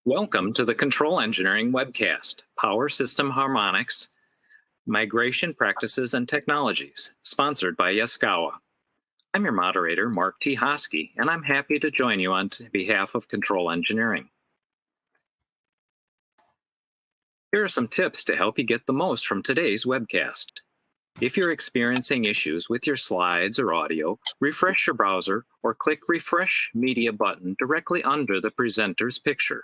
Welcome to the Control Engineering webcast, Power System Harmonics, Migration Practices and Technologies, sponsored by Yaskawa. I'm your moderator, Mark T. Hosky, and I'm happy to join you on behalf of Control Engineering. Here are some tips to help you get the most from today's webcast. If you're experiencing issues with your slides or audio, refresh your browser or click Refresh Media button directly under the presenter's picture.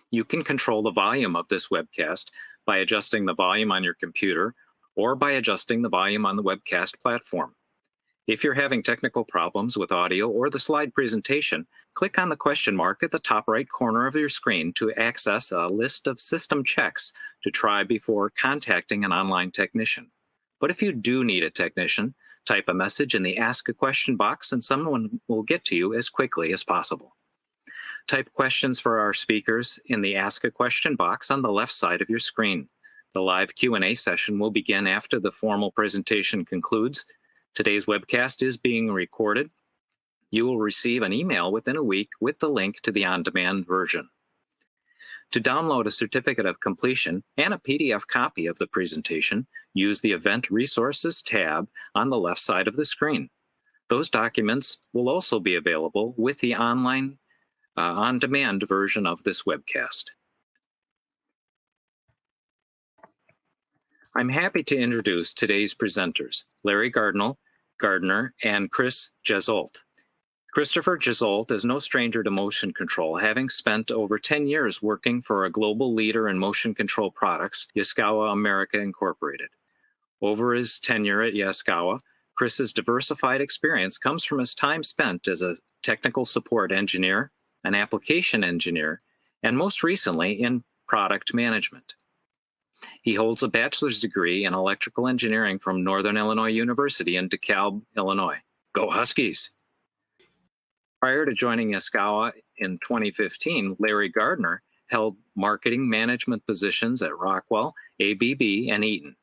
You can control the volume of this webcast by adjusting the volume on your computer or by adjusting the volume on the webcast platform. If you're having technical problems with audio or the slide presentation, click on the question mark at the top right corner of your screen to access a list of system checks to try before contacting an online technician. But if you do need a technician, type a message in the Ask a Question box and someone will get to you as quickly as possible. Type questions for our speakers in the Ask a Question box on the left side of your screen. The live Q&A session will begin after the formal presentation concludes. Today's webcast is being recorded. You will receive an email within a week with the link to the on-demand version. To download a certificate of completion and a PDF copy of the presentation, use the Event Resources tab on the left side of the screen. Those documents will also be available with the online on-demand version of this webcast. I'm happy to introduce today's presenters, Larry Gardner and Chris Jezolt. Christopher Jezolt is no stranger to motion control, having spent over 10 years working for a global leader in motion control products, Yaskawa America Incorporated. Over his tenure at Yaskawa, Chris's diversified experience comes from his time spent as a technical support engineer, an application engineer, and most recently in product management. He holds a bachelor's degree in electrical engineering from Northern Illinois University in DeKalb, Illinois. Go Huskies! Prior to joining Yaskawa in 2015, Larry Gardner held marketing management positions at Rockwell, ABB, and Eaton.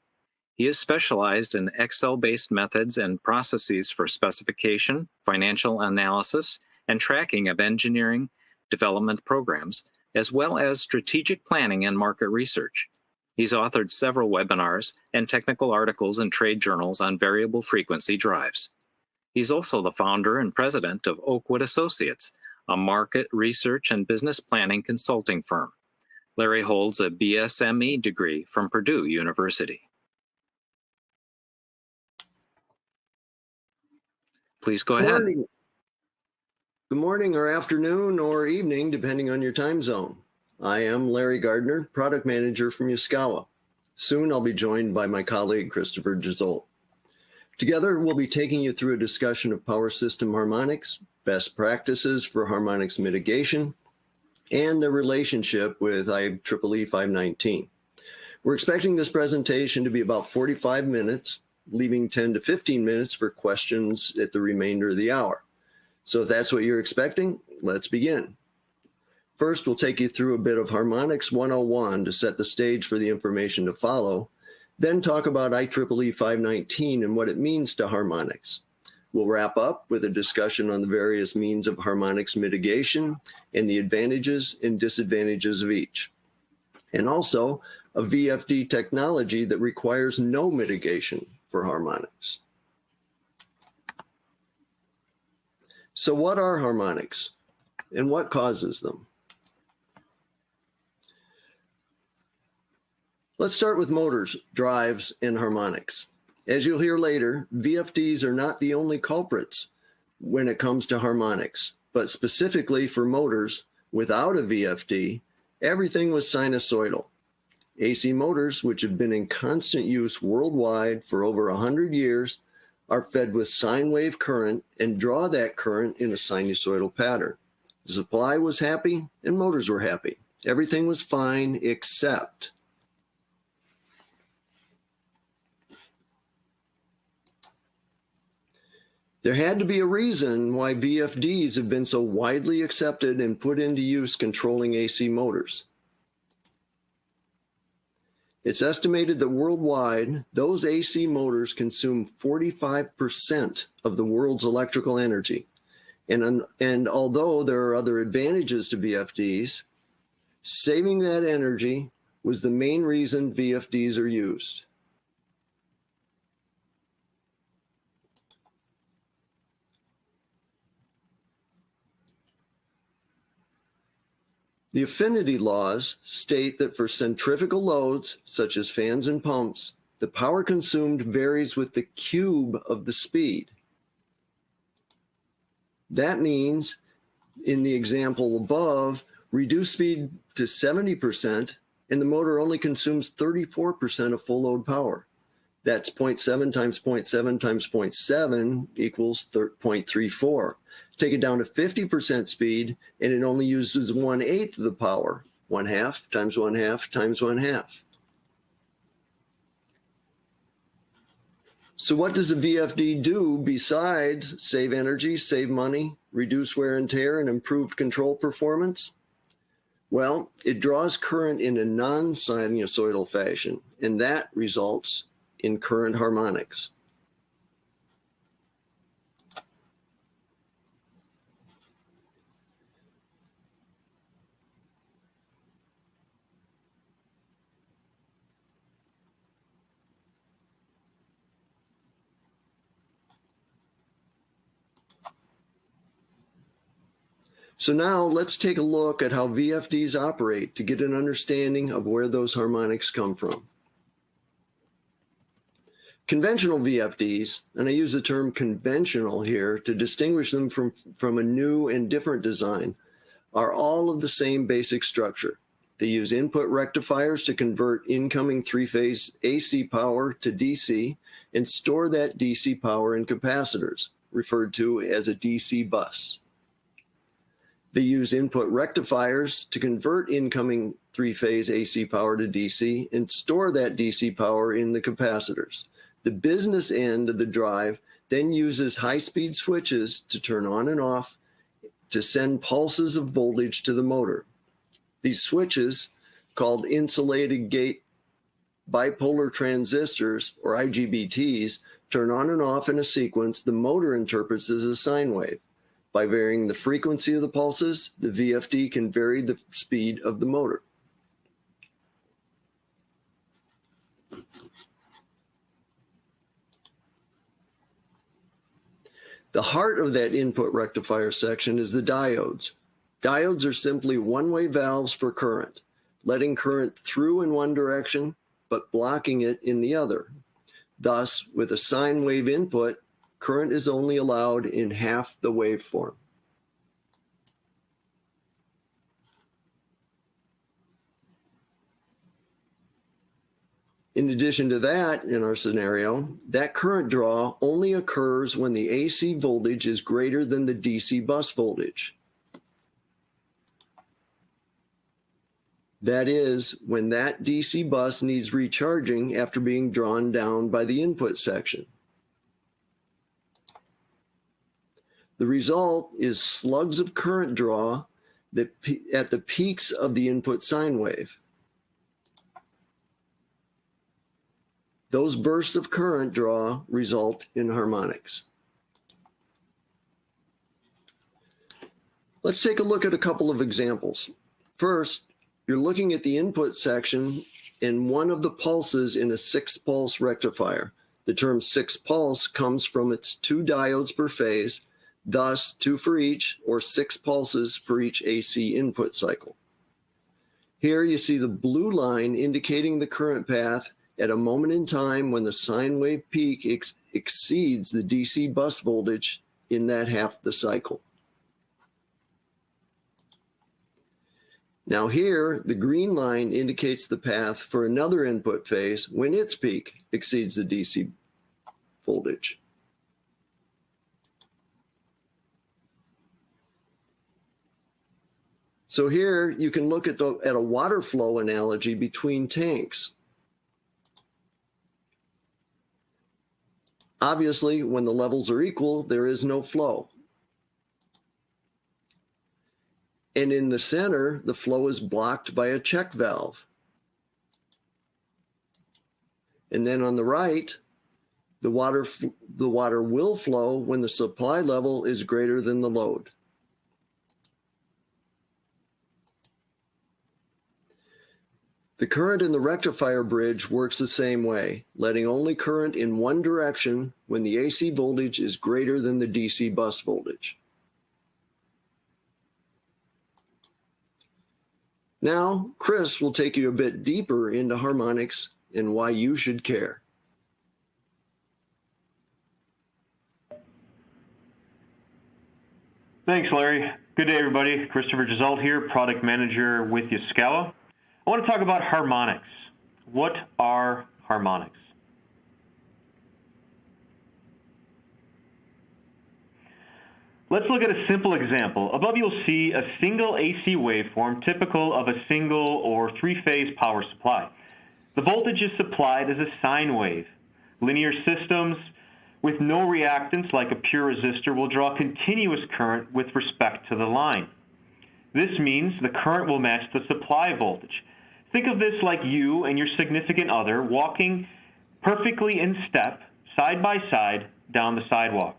He is specialized in Excel-based methods and processes for specification, financial analysis, and tracking of engineering development programs, as well as strategic planning and market research. He's authored several webinars and technical articles in trade journals on variable frequency drives. He's also the founder and president of Oakwood Associates, a market research and business planning consulting firm. Larry holds a BSME degree from Purdue University. Please go ahead. Good morning or afternoon or evening, depending on your time zone. I am Larry Gardner, product manager from Yaskawa. Soon I'll be joined by my colleague, Christopher Jezolt. Together, we'll be taking you through a discussion of power system harmonics, best practices for harmonics mitigation, and the relationship with Ieee 519. We're expecting this presentation to be about 45 minutes, leaving 10 to 15 minutes for questions at the remainder of the hour. So if that's what you're expecting, let's begin. First, we'll take you through a bit of Harmonics 101 to set the stage for the information to follow, then talk about Ieee 519 and what it means to harmonics. We'll wrap up with a discussion on the various means of harmonics mitigation and the advantages and disadvantages of each. And also a VFD technology that requires no mitigation for harmonics. So what are harmonics and what causes them? Let's start with motors, drives, and harmonics. As you'll hear later, VFDs are not the only culprits when it comes to harmonics, but specifically for motors, without a VFD, everything was sinusoidal. AC motors, which have been in constant use worldwide for over 100 years, are fed with sine wave current and draw that current in a sinusoidal pattern. The supply was happy and motors were happy. Everything was fine except there had to be a reason why VFDs have been so widely accepted and put into use controlling AC motors. It's estimated that worldwide, those AC motors consume 45% of the world's electrical energy. And although there are other advantages to VFDs, Saving that energy was the main reason VFDs are used. The affinity laws state that for centrifugal loads, such as fans and pumps, the power consumed varies with the cube of the speed. That means, in the example above, reduce speed to 70% and the motor only consumes 34% of full load power. That's 0.7 times 0.7 times 0.7 equals 0.34. Take it down to 50% speed and it only uses 1/8 of the power. 1/2 times 1/2 times 1/2. So what does a VFD do besides save energy, save money, reduce wear and tear, and improve control performance? Well, it draws current in a non-sinusoidal fashion, and that results in current harmonics. So now let's take a look at how VFDs operate to get an understanding of where those harmonics come from. Conventional VFDs, and I use the term conventional here to distinguish them from a new and different design, are all of the same basic structure. They use input rectifiers to convert incoming three-phase AC power to DC and store that DC power in capacitors, referred to as a DC bus. They use input rectifiers to convert incoming three-phase AC power to DC and store that DC power in the capacitors. The business end of the drive then uses high-speed switches to turn on and off to send pulses of voltage to the motor. These switches, called insulated gate bipolar transistors, or IGBTs, turn on and off in a sequence the motor interprets as a sine wave. By varying the frequency of the pulses, the VFD can vary the speed of the motor. The heart of that input rectifier section is the diodes. Diodes are simply one-way valves for current, letting current through in one direction, but blocking it in the other. Thus, with a sine wave input, current is only allowed in half the waveform. In addition to that, in our scenario, that current draw only occurs when the AC voltage is greater than the DC bus voltage. That is, when that DC bus needs recharging after being drawn down by the input section. The result is slugs of current draw at the peaks of the input sine wave. Those bursts of current draw result in harmonics. Let's take a look at a couple of examples. First, you're looking at the input section in one of the pulses in a 6-pulse rectifier. The term 6-pulse comes from its 2 diodes per phase, thus 2 for each, or 6 pulses for each AC input cycle. Here you see the blue line indicating the current path at a moment in time when the sine wave peak exceeds the DC bus voltage in that half the cycle. Now here, the green line indicates the path for another input phase when its peak exceeds the DC voltage. So here you can look at a water flow analogy between tanks. Obviously, when the levels are equal, there is no flow. And in the center, the flow is blocked by a check valve. And then on the right, the water will flow when the supply level is greater than the load. The current in the rectifier bridge works the same way, letting only current in one direction when the AC voltage is greater than the DC bus voltage. Now, Chris will take you a bit deeper into harmonics and why you should care. Thanks, Larry. Good day, everybody. Christopher Jezolt here, Product Manager with Yaskawa. I want to talk about harmonics. What are harmonics? Let's look at a simple example. Above you'll see a single AC waveform typical of a single or three-phase power supply. The voltage is supplied as a sine wave. Linear systems with no reactance like a pure resistor will draw continuous current with respect to the line. This means the current will match the supply voltage. Think of this like you and your significant other walking perfectly in step, side by side, down the sidewalk.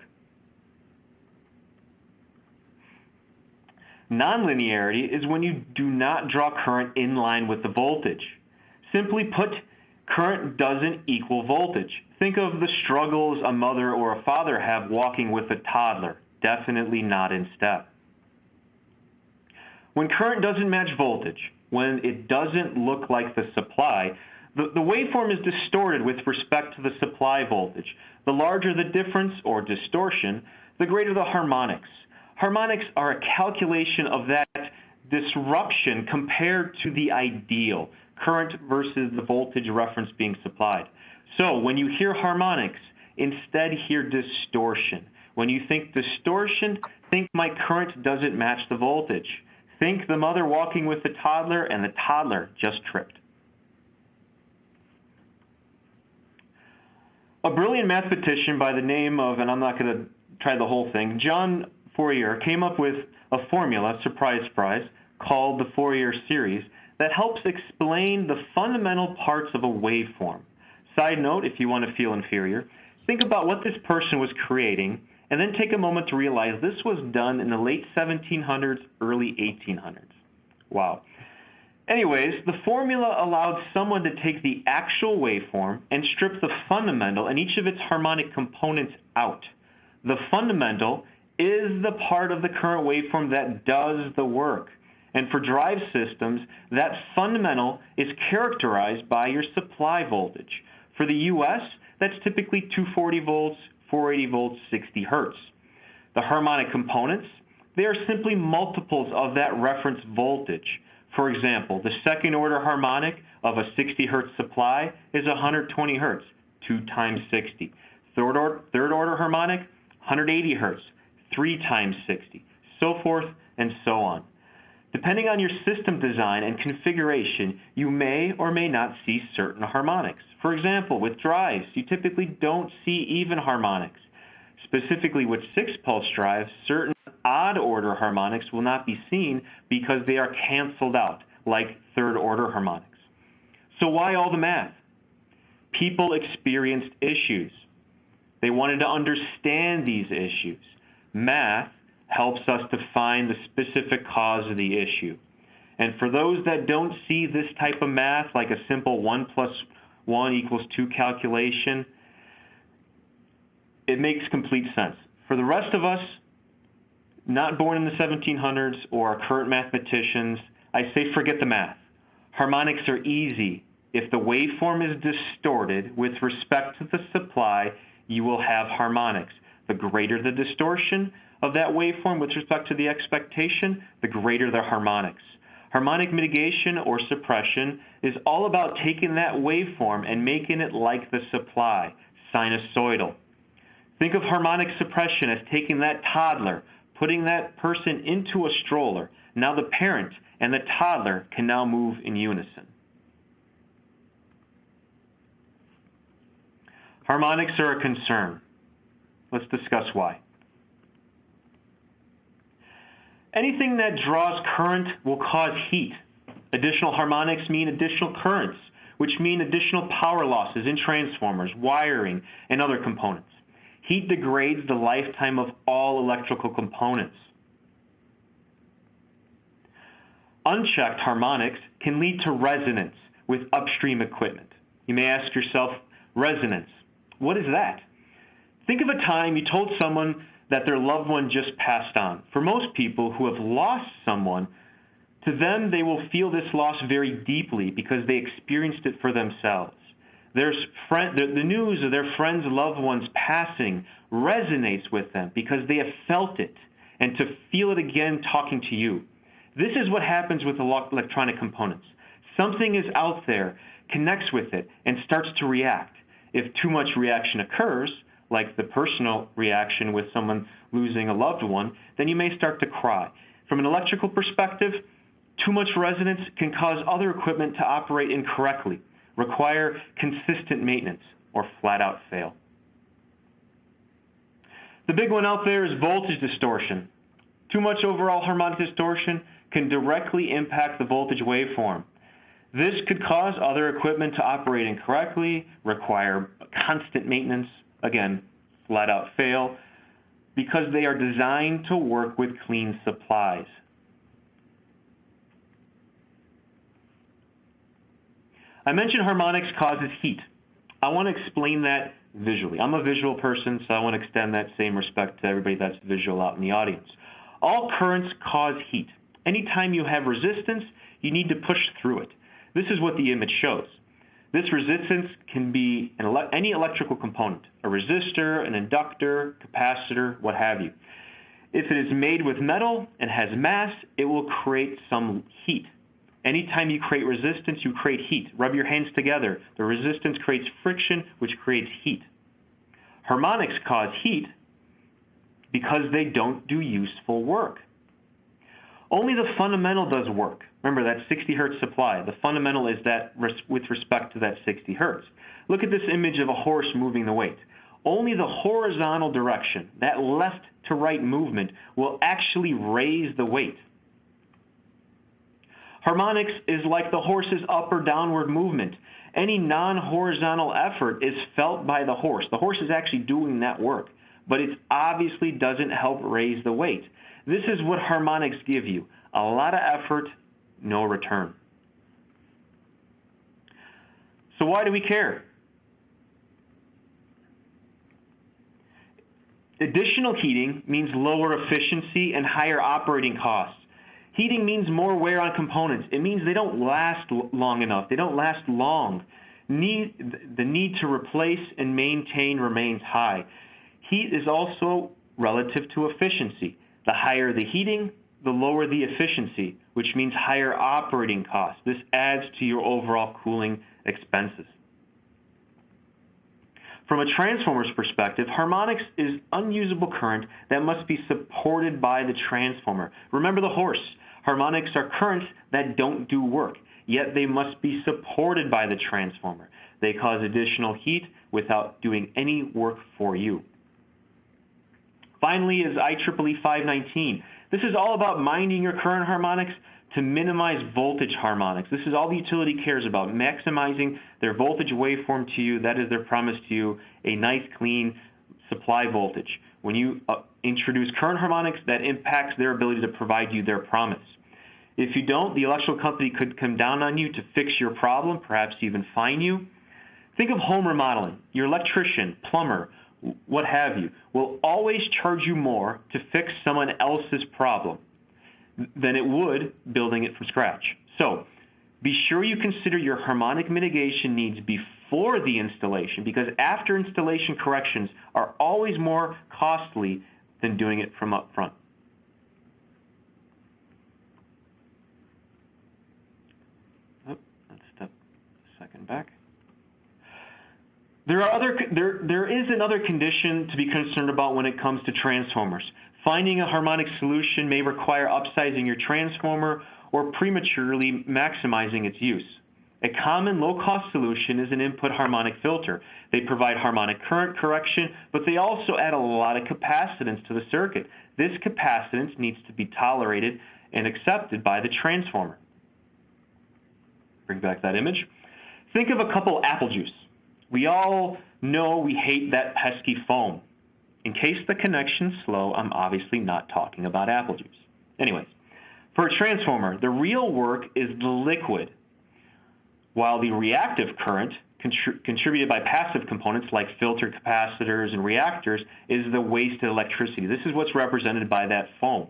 Non-linearity is when you do not draw current in line with the voltage. Simply put, current doesn't equal voltage. Think of the struggles a mother or a father have walking with a toddler. Definitely not in step. When current doesn't match voltage, when it doesn't look like the supply, the waveform is distorted with respect to the supply voltage. The larger the difference or distortion, the greater the harmonics. Harmonics are a calculation of that disruption compared to the ideal, current versus the voltage reference being supplied. So when you hear harmonics, instead hear distortion. When you think distortion, think my current doesn't match the voltage. Think the mother walking with the toddler and the toddler just tripped. A brilliant mathematician by the name of, and I'm not going to try the whole thing, John Fourier came up with a formula, surprise, surprise, called the Fourier series that helps explain the fundamental parts of a waveform. Side note, if you want to feel inferior, think about what this person was creating and then take a moment to realize this was done in the late 1700s, early 1800s. Wow. Anyways, the formula allowed someone to take the actual waveform and strip the fundamental and each of its harmonic components out. The fundamental is the part of the current waveform that does the work. And for drive systems, that fundamental is characterized by your supply voltage. For the US, that's typically 240 volts, 480 volts, 60 hertz. The harmonic components, they are simply multiples of that reference voltage. For example, the second order harmonic of a 60 hertz supply is 120 hertz, 2 times 60. Third order harmonic, 180 hertz, 3 times 60, so forth and so on. Depending on your system design and configuration, you may or may not see certain harmonics. For example, with drives, you typically don't see even harmonics. Specifically with 6-pulse drives, certain odd-order harmonics will not be seen because they are canceled out, like third-order harmonics. So why all the math? People experienced issues. They wanted to understand these issues. Math helps us to find the specific cause of the issue. And for those that don't see this type of math, like a simple 1 + 1 = 2 calculation, it makes complete sense. For the rest of us, not born in the 1700s or our current mathematicians, I say forget the math. Harmonics are easy. If the waveform is distorted with respect to the supply, you will have harmonics. The greater the distortion of that waveform with respect to the expectation, the greater the harmonics. Harmonic mitigation or suppression is all about taking that waveform and making it like the supply, sinusoidal. Think of harmonic suppression as taking that toddler, putting that person into a stroller. Now the parent and the toddler can now move in unison. Harmonics are a concern. Let's discuss why. Anything that draws current will cause heat. Additional harmonics mean additional currents, which mean additional power losses in transformers, wiring, and other components. Heat degrades the lifetime of all electrical components. Unchecked harmonics can lead to resonance, with upstream equipment. You may ask yourself, resonance, what is that? Think of a time you told someone that their loved one just passed on. For most people who have lost someone, to them they will feel this loss very deeply because they experienced it for themselves. The news of their friend's loved one's passing resonates with them because they have felt it, and to feel it again talking to you. This is what happens with electronic components. Something is out there, connects with it, and starts to react. If too much reaction occurs, like the personal reaction with someone losing a loved one, then you may start to cry. From an electrical perspective, too much resonance can cause other equipment to operate incorrectly, require consistent maintenance, or flat out fail. The big one out there is voltage distortion. Too much overall harmonic distortion can directly impact the voltage waveform. This could cause other equipment to operate incorrectly, require constant maintenance, again, flat out fail, because they are designed to work with clean supplies. I mentioned harmonics causes heat. I want to explain that visually. I'm a visual person, so I want to extend that same respect to everybody that's visual out in the audience. All currents cause heat. Anytime you have resistance, you need to push through it. This is what the image shows. This resistance can be any electrical component, a resistor, an inductor, capacitor, what have you. If it is made with metal and has mass, it will create some heat. Anytime you create resistance, you create heat. Rub your hands together. The resistance creates friction, which creates heat. Harmonics cause heat because they don't do useful work. Only the fundamental does work. Remember that 60 hertz supply. The fundamental is that with respect to that 60 hertz. Look at this image of a horse moving the weight. Only the horizontal direction, that left to right movement, will actually raise the weight. Harmonics is like the horse's up or downward movement. Any non-horizontal effort is felt by the horse. The horse is actually doing that work, but it obviously doesn't help raise the weight. This is what harmonics give you. A lot of effort, no return. So why do we care? Additional heating means lower efficiency and higher operating costs. Heating means more wear on components. It means they don't last long enough. They don't last long. The need to replace and maintain remains high. Heat is also relative to efficiency. The higher the heating, the lower the efficiency, which means higher operating costs. This adds to your overall cooling expenses. From a transformer's perspective, harmonics is unusable current that must be supported by the transformer. Remember the horse. Harmonics are currents that don't do work, yet they must be supported by the transformer. They cause additional heat without doing any work for you. Finally is Ieee 519. This is all about minding your current harmonics to minimize voltage harmonics. This is all the utility cares about, maximizing their voltage waveform to you. That is their promise to you, a nice, clean supply voltage. When you introduce current harmonics, that impacts their ability to provide you their promise. If you don't, the electrical company could come down on you to fix your problem, perhaps even fine you. Think of home remodeling. Your electrician, plumber, what have you, will always charge you more to fix someone else's problem than it would building it from scratch. So be sure you consider your harmonic mitigation needs before the installation, because after installation corrections are always more costly than doing it from up front. Oh, let's step a second back. There is another condition to be concerned about when it comes to transformers. Finding a harmonic solution may require upsizing your transformer or prematurely maximizing its use. A common low-cost solution is an input harmonic filter. They provide harmonic current correction, but they also add a lot of capacitance to the circuit. This capacitance needs to be tolerated and accepted by the transformer. Bring back that image. Think of a couple apple juice. We all know we hate that pesky foam. In case the connection's slow, I'm obviously not talking about apple juice. Anyways, for a transformer, the real work is the liquid. while the reactive current, contributed by passive components like filter capacitors and reactors, is the wasted electricity. This is what's represented by that foam.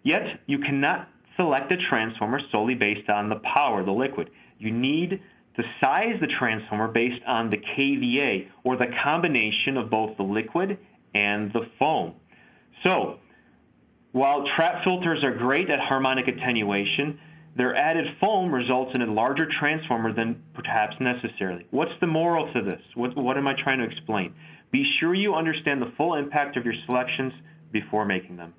Yet, you cannot select a transformer solely based on the power, the liquid. You need to size the transformer based on the kVA, or the combination of both the liquid and the foam. So, while trap filters are great at harmonic attenuation, their added foam results in a larger transformer than perhaps necessarily. What's the moral to this? What am I trying to explain? Be sure you understand the full impact of your selections before making them.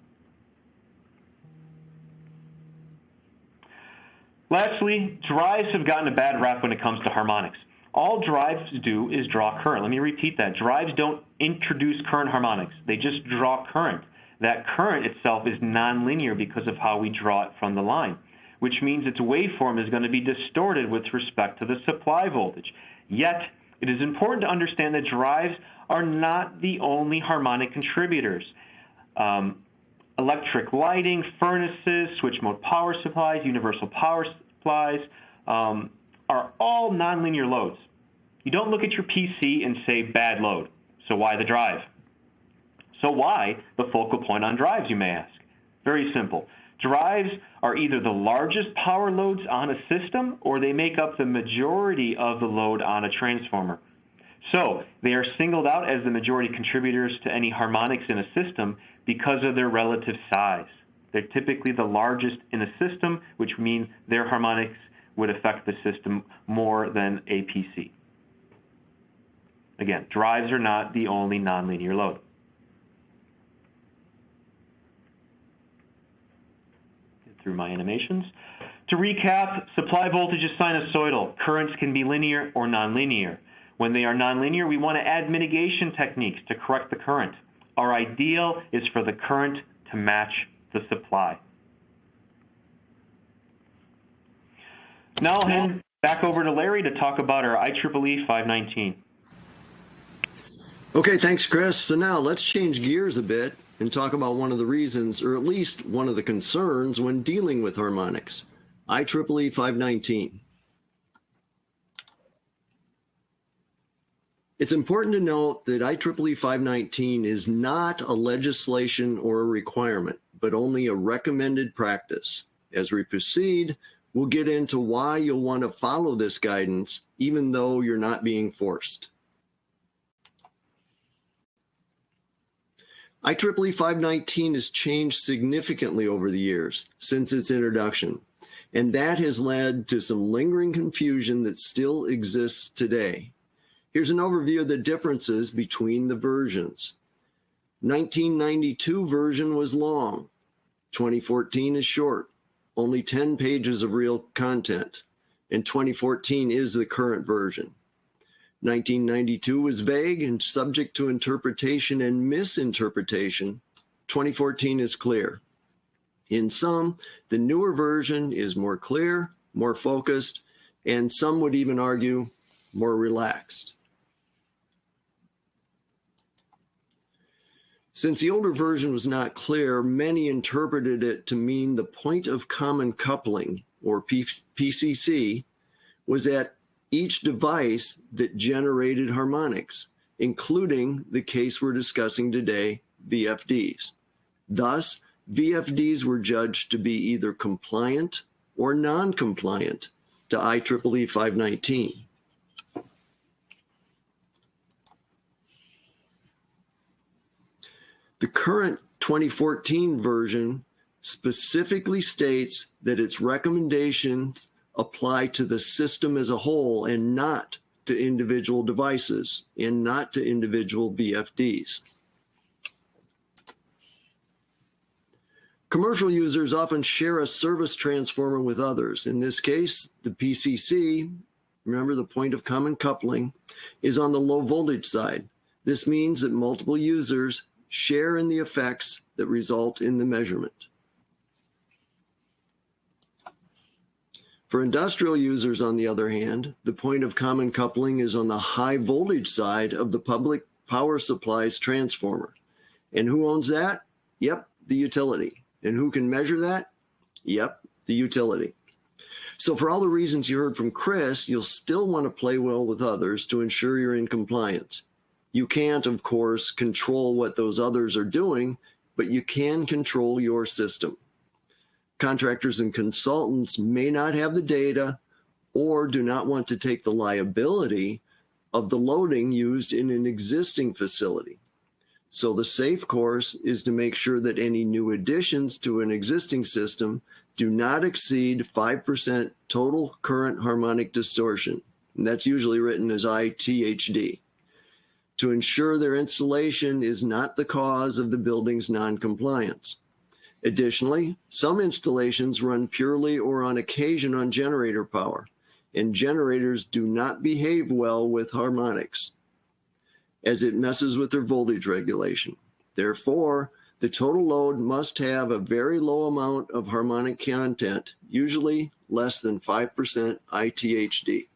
Lastly, drives have gotten a bad rap when it comes to harmonics. All drives do is draw current. Let me repeat that. Drives don't introduce current harmonics. They just draw current. That current itself is nonlinear because of how we draw it from the line, which means its waveform is going to be distorted with respect to the supply voltage. Yet, it is important to understand that drives are not the only harmonic contributors. Electric lighting, furnaces, switch mode power supplies, universal power supplies are all nonlinear loads. You don't look at your PC and say bad load, so why the drive? So why the focal point on drives, you may ask? Very simple. Drives are either the largest power loads on a system, or they make up the majority of the load on a transformer. So they are singled out as the majority contributors to any harmonics in a system because of their relative size. They're typically the largest in a system, which means their harmonics would affect the system more than a PC. Again, drives are not the only nonlinear load. Get through my animations. To recap, supply voltage is sinusoidal. Currents can be linear or nonlinear. When they are nonlinear, we want to add mitigation techniques to correct the current. Our ideal is for the current to match the supply. Now I'll hand back over to Larry to talk about our Ieee 519. Okay, thanks, Chris. So now let's change gears a bit and talk about one of the reasons, or at least one of the concerns when dealing with harmonics, Ieee 519. It's important to note that Ieee 519 is not a legislation or a requirement, but only a recommended practice. As we proceed, we'll get into why you'll want to follow this guidance, even though you're not being forced. Ieee 519 has changed significantly over the years since its introduction, and that has led to some lingering confusion that still exists today. Here's an overview of the differences between the versions. 1992 version was long. 2014 is short, only 10 pages of real content, and 2014 is the current version. 1992 was vague and subject to interpretation and misinterpretation. 2014 is clear. In sum, the newer version is more clear, more focused, and some would even argue more relaxed. Since the older version was not clear, many interpreted it to mean the point of common coupling, or PCC, was at each device that generated harmonics, including the case we're discussing today, VFDs. Thus, VFDs were judged to be either compliant or non-compliant to Ieee 519. The current 2014 version specifically states that its recommendations apply to the system as a whole and not to individual devices and not to individual VFDs. Commercial users often share a service transformer with others. In this case, the PCC, remember the point of common coupling, is on the low voltage side. This means that multiple users share in the effects that result in the measurement. For industrial users, on the other hand, the point of common coupling is on the high voltage side of the public power supply's transformer. And who owns that? Yep, the utility. And who can measure that? Yep, the utility. So for all the reasons you heard from Chris, you'll still want to play well with others to ensure you're in compliance. You can't, of course, control what those others are doing, but you can control your system. Contractors and consultants may not have the data or do not want to take the liability of the loading used in an existing facility. So the safe course is to make sure that any new additions to an existing system do not exceed 5% total current harmonic distortion. And that's usually written as ITHD, to ensure their installation is not the cause of the building's non-compliance. Additionally, some installations run purely or on occasion on generator power, and generators do not behave well with harmonics, as it messes with their voltage regulation. Therefore, the total load must have a very low amount of harmonic content, usually less than 5% ITHD.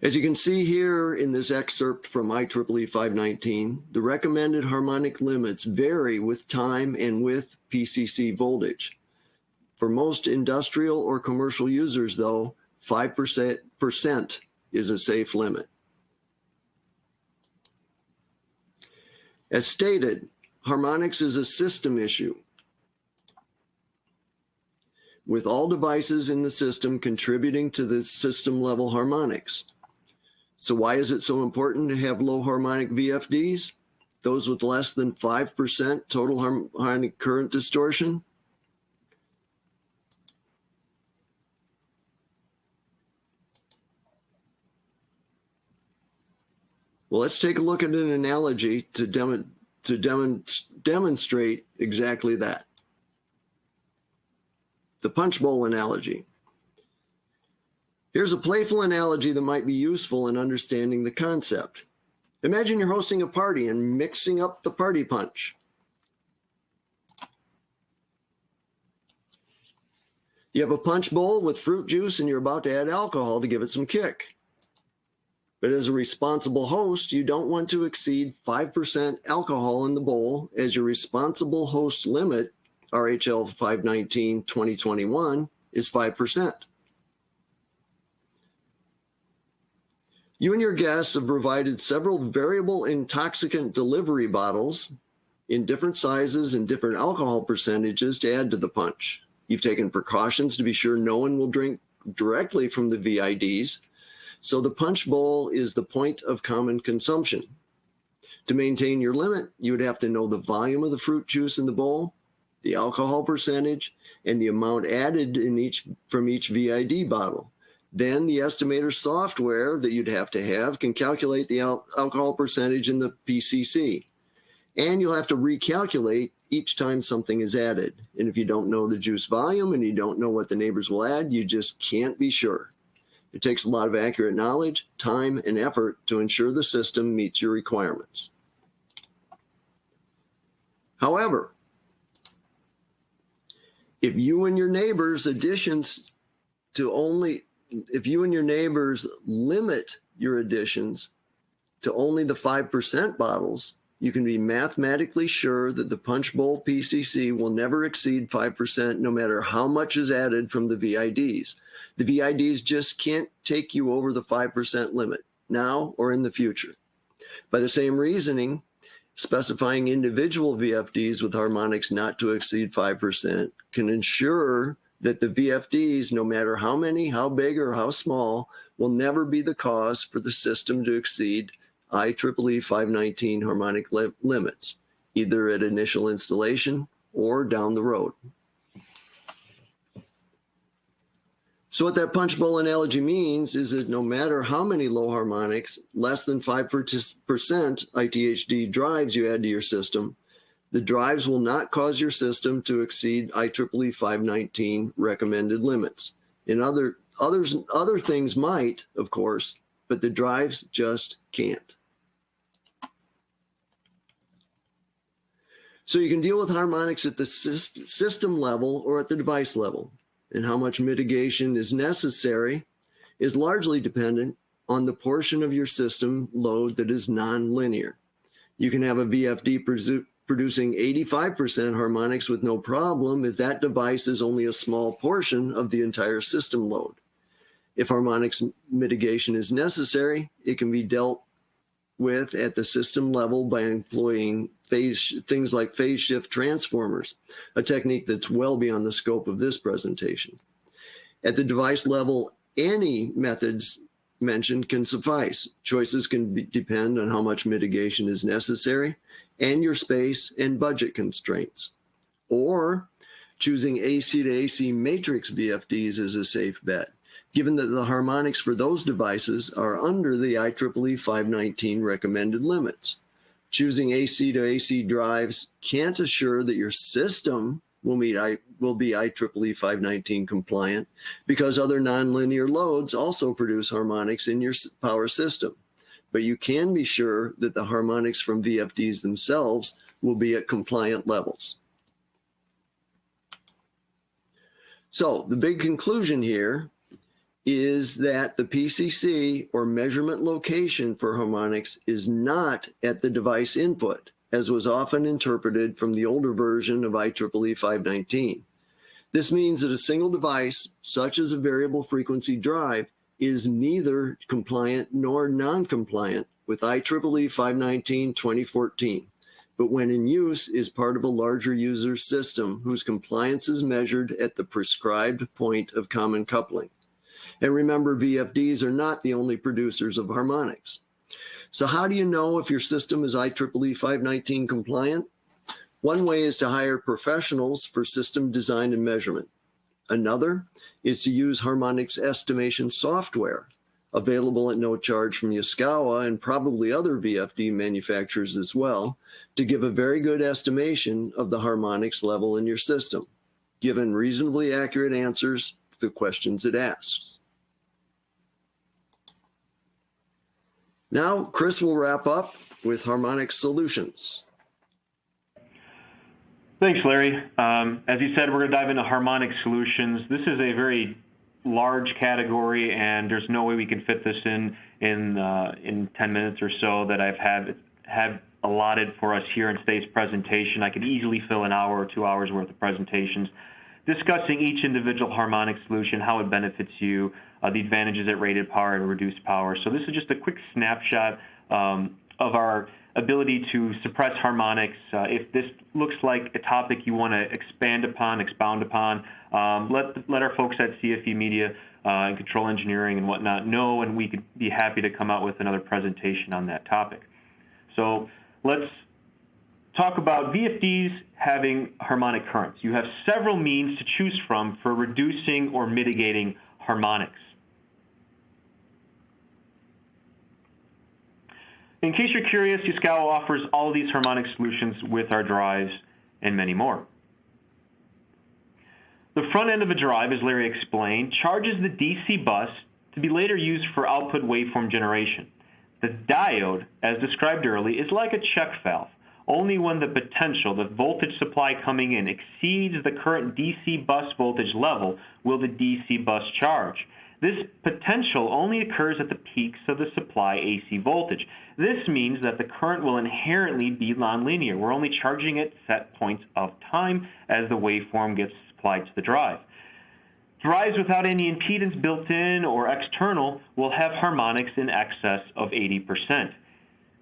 As you can see here in this excerpt from IEEE 519, the recommended harmonic limits vary with time and with PCC voltage. For most industrial or commercial users, though, 5% is a safe limit. As stated, harmonics is a system issue, with all devices in the system contributing to the system level harmonics. So why is it so important to have low harmonic VFDs? Those with less than 5% total harmonic current distortion? Well, let's take a look at an analogy to demonstrate exactly that. The punch bowl analogy. Here's a playful analogy that might be useful in understanding the concept. Imagine you're hosting a party and mixing up the party punch. You have a punch bowl with fruit juice and you're about to add alcohol to give it some kick. But as a responsible host, you don't want to exceed 5% alcohol in the bowl, as your responsible host limit, RHL 519-2021, is 5%. You and your guests have provided several variable intoxicant delivery bottles in different sizes and different alcohol percentages to add to the punch. You've taken precautions to be sure no one will drink directly from the VIDs, so the punch bowl is the point of common consumption. To maintain your limit, you would have to know the volume of the fruit juice in the bowl, the alcohol percentage, and the amount added from each VID bottle. Then the estimator software that you'd have can calculate the alcohol percentage in the PCC. And you'll have to recalculate each time something is added. And if you don't know the juice volume and you don't know what the neighbors will add, you just can't be sure. It takes a lot of accurate knowledge, time, and effort to ensure the system meets your requirements. However, if you and your neighbors limit your additions to only the 5% bottles, you can be mathematically sure that the punch bowl PCC will never exceed 5% no matter how much is added from the VIDs. The VIDs just can't take you over the 5% limit, now or in the future. By the same reasoning, specifying individual VFDs with harmonics not to exceed 5% can ensure that the VFDs, no matter how many, how big, or how small, will never be the cause for the system to exceed IEEE 519 harmonic limits, either at initial installation or down the road. So what that punch bowl analogy means is that no matter how many low harmonics, less than 5% ITHD drives you add to your system, the drives will not cause your system to exceed IEEE 519 recommended limits. And other things might, of course, but the drives just can't. So you can deal with harmonics at the system level or at the device level. And how much mitigation is necessary is largely dependent on the portion of your system load that is non-linear. You can have a VFD producing 85% harmonics with no problem if that device is only a small portion of the entire system load. If harmonics mitigation is necessary, it can be dealt with at the system level by employing things like phase shift transformers, a technique that's well beyond the scope of this presentation. At the device level, any methods mentioned can suffice. Choices can depend on how much mitigation is necessary and your space and budget constraints. Or choosing AC to AC matrix VFDs is a safe bet, given that the harmonics for those devices are under the IEEE 519 recommended limits. Choosing AC to AC drives can't assure that your system will be IEEE 519 compliant, because other nonlinear loads also produce harmonics in your power system. But you can be sure that the harmonics from VFDs themselves will be at compliant levels. So the big conclusion here is that the PCC, or measurement location for harmonics, is not at the device input, as was often interpreted from the older version of IEEE 519. This means that a single device, such as a variable frequency drive, is neither compliant nor non-compliant with IEEE 519-2014, but when in use is part of a larger user system whose compliance is measured at the prescribed point of common coupling. And remember, VFDs are not the only producers of harmonics. So how do you know if your system is IEEE 519 compliant? One way is to hire professionals for system design and measurement. Another is to use Harmonic Estimation software, available at no charge from Yaskawa and probably other VFD manufacturers as well, to give a very good estimation of the harmonics level in your system, given reasonably accurate answers to the questions it asks. Now, Chris will wrap up with harmonic solutions. Thanks, Larry. As you said, we're going to dive into harmonic solutions. This is a very large category, and there's no way we can fit this in 10 minutes or so that I've had allotted for us here in today's presentation. I could easily fill an hour or 2 hours worth of presentations discussing each individual harmonic solution, how it benefits you, the advantages at rated power and reduced power. So this is just a quick snapshot of our ability to suppress harmonics. If this looks like a topic you want to expound upon, let our folks at CFE Media and Control Engineering and whatnot know, and we could be happy to come out with another presentation on that topic. So let's talk about VFDs having harmonic currents. You have several means to choose from for reducing or mitigating harmonics. In case you're curious, Yaskawa offers all of these harmonic solutions with our drives and many more. The front end of a drive, as Larry explained, charges the DC bus to be later used for output waveform generation. The diode, as described earlier, is like a check valve. Only when the potential, the voltage supply coming in, exceeds the current DC bus voltage level will the DC bus charge. This potential only occurs at the peaks of the supply AC voltage. This means that the current will inherently be nonlinear. We're only charging at set points of time as the waveform gets supplied to the drive. Drives without any impedance built in or external will have harmonics in excess of 80%.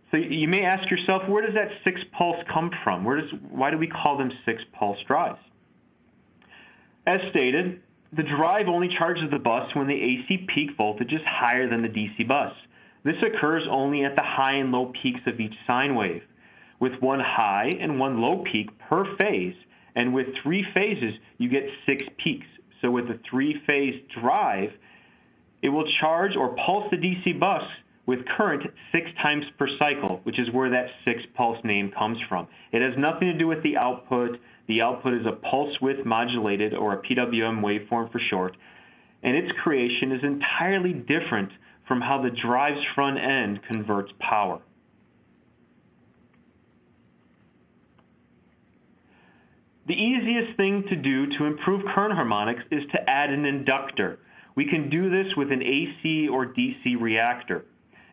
So you may ask yourself, where does that 6-pulse come from? Why do we call them 6-pulse drives? As stated, the drive only charges the bus when the AC peak voltage is higher than the DC bus. This occurs only at the high and low peaks of each sine wave, with one high and one low peak per phase, and with 3 phases, you get 6 peaks. So with a 3-phase drive, it will charge or pulse the DC bus with current 6 times per cycle, which is where that 6-pulse name comes from. It has nothing to do with the output. The output is a pulse width modulated, or a PWM waveform for short, and its creation is entirely different from how the drive's front end converts power. The easiest thing to do to improve current harmonics is to add an inductor. We can do this with an AC or DC reactor.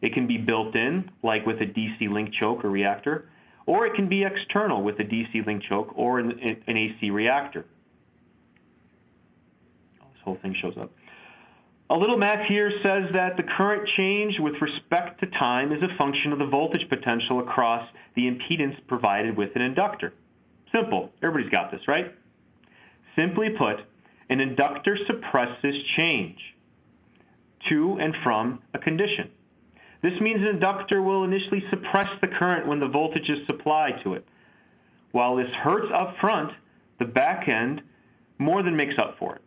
It can be built in, like with a DC link choke or reactor, or it can be external with a DC link choke or an AC reactor. This whole thing shows up. A little math here says that the current change with respect to time is a function of the voltage potential across the impedance provided with an inductor. Simple. Everybody's got this, right? Simply put, an inductor suppresses change to and from a condition. This means an inductor will initially suppress the current when the voltage is supplied to it. While this hurts up front, the back end more than makes up for it.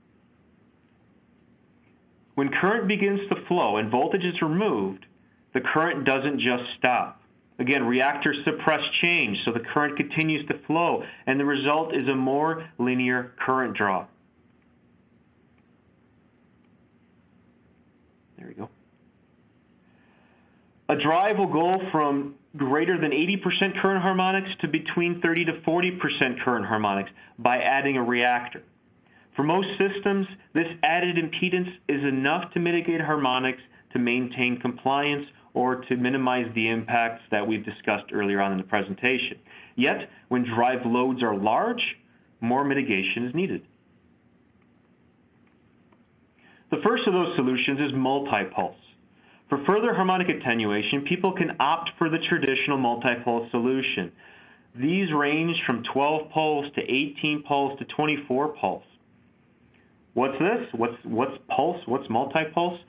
When current begins to flow and voltage is removed, the current doesn't just stop. Again, reactors suppress change, so the current continues to flow, and the result is a more linear current draw. There we go. A drive will go from greater than 80% current harmonics to between 30 to 40% current harmonics by adding a reactor. For most systems, this added impedance is enough to mitigate harmonics to maintain compliance or to minimize the impacts that we've discussed earlier on in the presentation. Yet, when drive loads are large, more mitigation is needed. The first of those solutions is multipulse. For further harmonic attenuation, people can opt for the traditional multipulse solution. These range from 12 pulse to 18 pulse to 24 pulse. What's this? What's pulse? What's multipulse?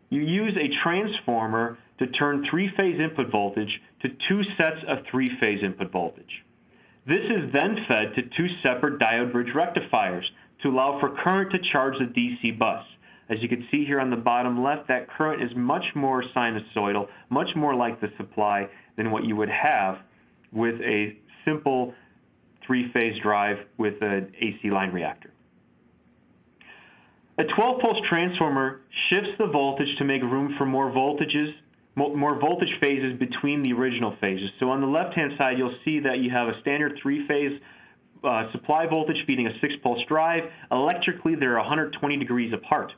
You use a transformer to turn three-phase input voltage to two sets of three-phase input voltage. This is then fed to two separate diode bridge rectifiers to allow for current to charge the DC bus. As you can see here on the bottom left, that current is much more sinusoidal, much more like the supply than what you would have with a simple three-phase drive with an AC line reactor. A 12-pulse transformer shifts the voltage to make room for more voltage phases between the original phases. So on the left-hand side, you'll see that you have a standard three-phase supply voltage feeding a 6-pulse drive. Electrically, they're 120 degrees apart.